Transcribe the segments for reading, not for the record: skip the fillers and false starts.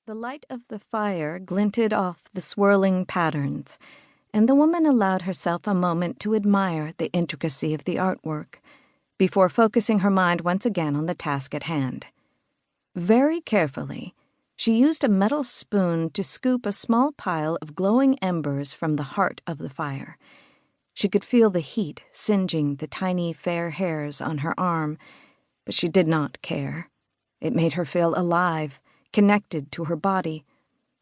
The light of the fire glinted off the swirling patterns, and the woman allowed herself a moment to admire the intricacy of the artwork, before focusing her mind once again on the task at hand. Very carefully, she used a metal spoon to scoop a small pile of glowing embers from the heart of the fire. She could feel the heat singeing the tiny fair hairs on her arm, but she did not care. It made her feel alive, connected to her body.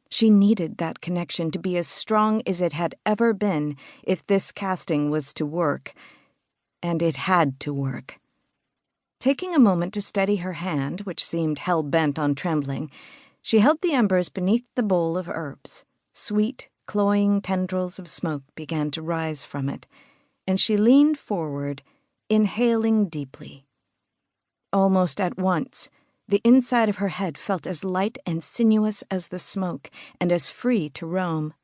She needed that connection to be as strong as it had ever been if this casting was to work, and it had to work. Taking a moment to steady her hand, which seemed hell-bent on trembling, she held the embers beneath the bowl of herbs. Sweet, cloying tendrils of smoke began to rise from it, and she leaned forward, inhaling deeply. Almost at once, the inside of her head felt as light and sinuous as the smoke, and as free to roam.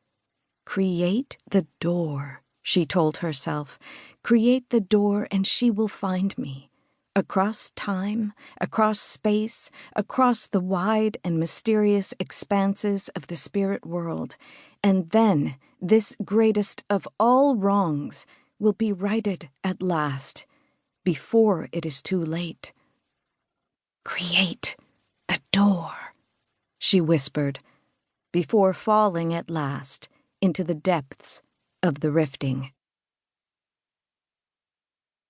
"Create the door," she told herself. "Create the door, and she will find me. Across time, across space, across the wide and mysterious expanses of the spirit world, and then this greatest of all wrongs will be righted at last, before it is too late." "Create the door," she whispered, before falling at last into the depths of the rifting.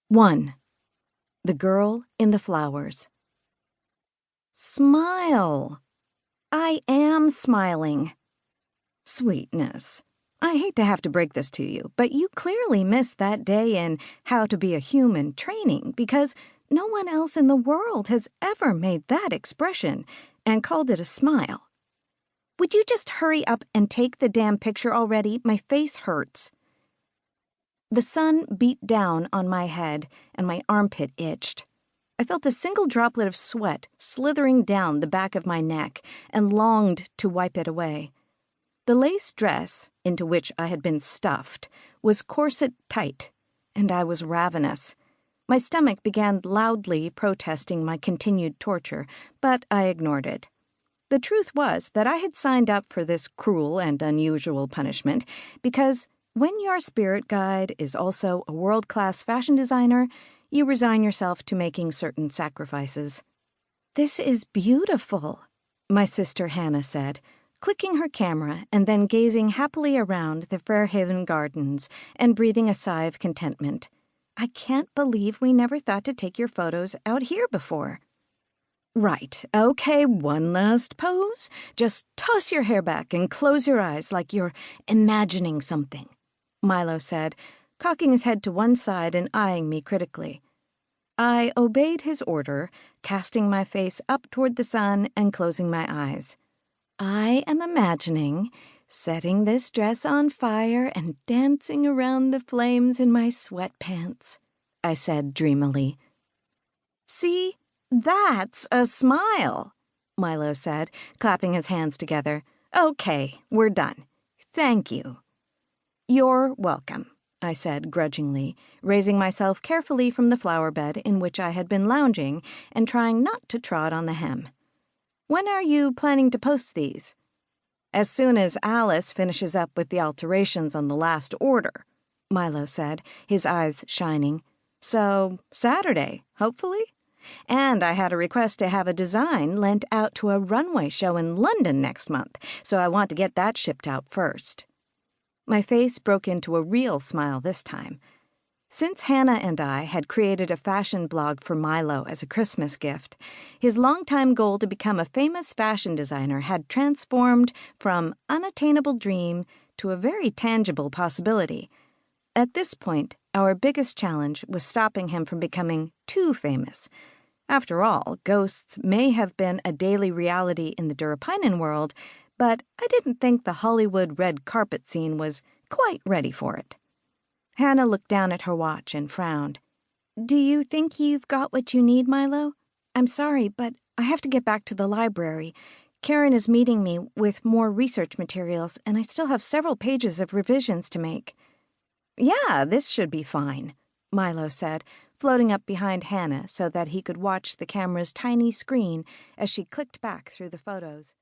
1. The Girl in the Flowers. Smile. I am smiling. Sweetness, I hate to have to break this to you, but you clearly missed that day in How to Be a Human training, because no one else in the world has ever made that expression and called it a smile. Would you just hurry up and take the damn picture already? My face hurts. The sun beat down on my head, and my armpit itched. I felt a single droplet of sweat slithering down the back of my neck and longed to wipe it away. The lace dress, into which I had been stuffed, was corset tight, and I was ravenous. My stomach began loudly protesting my continued torture, but I ignored it. The truth was that I had signed up for this cruel and unusual punishment because when your spirit guide is also a world-class fashion designer, you resign yourself to making certain sacrifices. "This is beautiful," my sister Hannah said, clicking her camera and then gazing happily around the Fairhaven gardens and breathing a sigh of contentment. "I can't believe we never thought to take your photos out here before." "Right, okay, one last pose. Just toss your hair back and close your eyes like you're imagining something," Milo said, cocking his head to one side and eyeing me critically. I obeyed his order, casting my face up toward the sun and closing my eyes. "I am imagining setting this dress on fire and dancing around the flames in my sweatpants," I said dreamily. "See, that's a smile," Milo said, clapping his hands together. "Okay, we're done. Thank you." "You're welcome," I said grudgingly, raising myself carefully from the flower bed in which I had been lounging and trying not to trot on the hem. "When are you planning to post these?" "As soon as Alice finishes up with the alterations on the last order," Milo said, his eyes shining. "So, Saturday, hopefully? And I had a request to have a design lent out to a runway show in London next month, so I want to get that shipped out first." My face broke into a real smile this time. Since Hannah and I had created a fashion blog for Milo as a Christmas gift, his longtime goal to become a famous fashion designer had transformed from unattainable dream to a very tangible possibility. At this point, our biggest challenge was stopping him from becoming too famous. After all, ghosts may have been a daily reality in the Durupinen world, but I didn't think the Hollywood red carpet scene was quite ready for it. Hannah looked down at her watch and frowned. "Do you think you've got what you need, Milo? I'm sorry, but I have to get back to the library. Karen is meeting me with more research materials, and I still have several pages of revisions to make." "Yeah, this should be fine," Milo said, floating up behind Hannah so that he could watch the camera's tiny screen as she clicked back through the photos.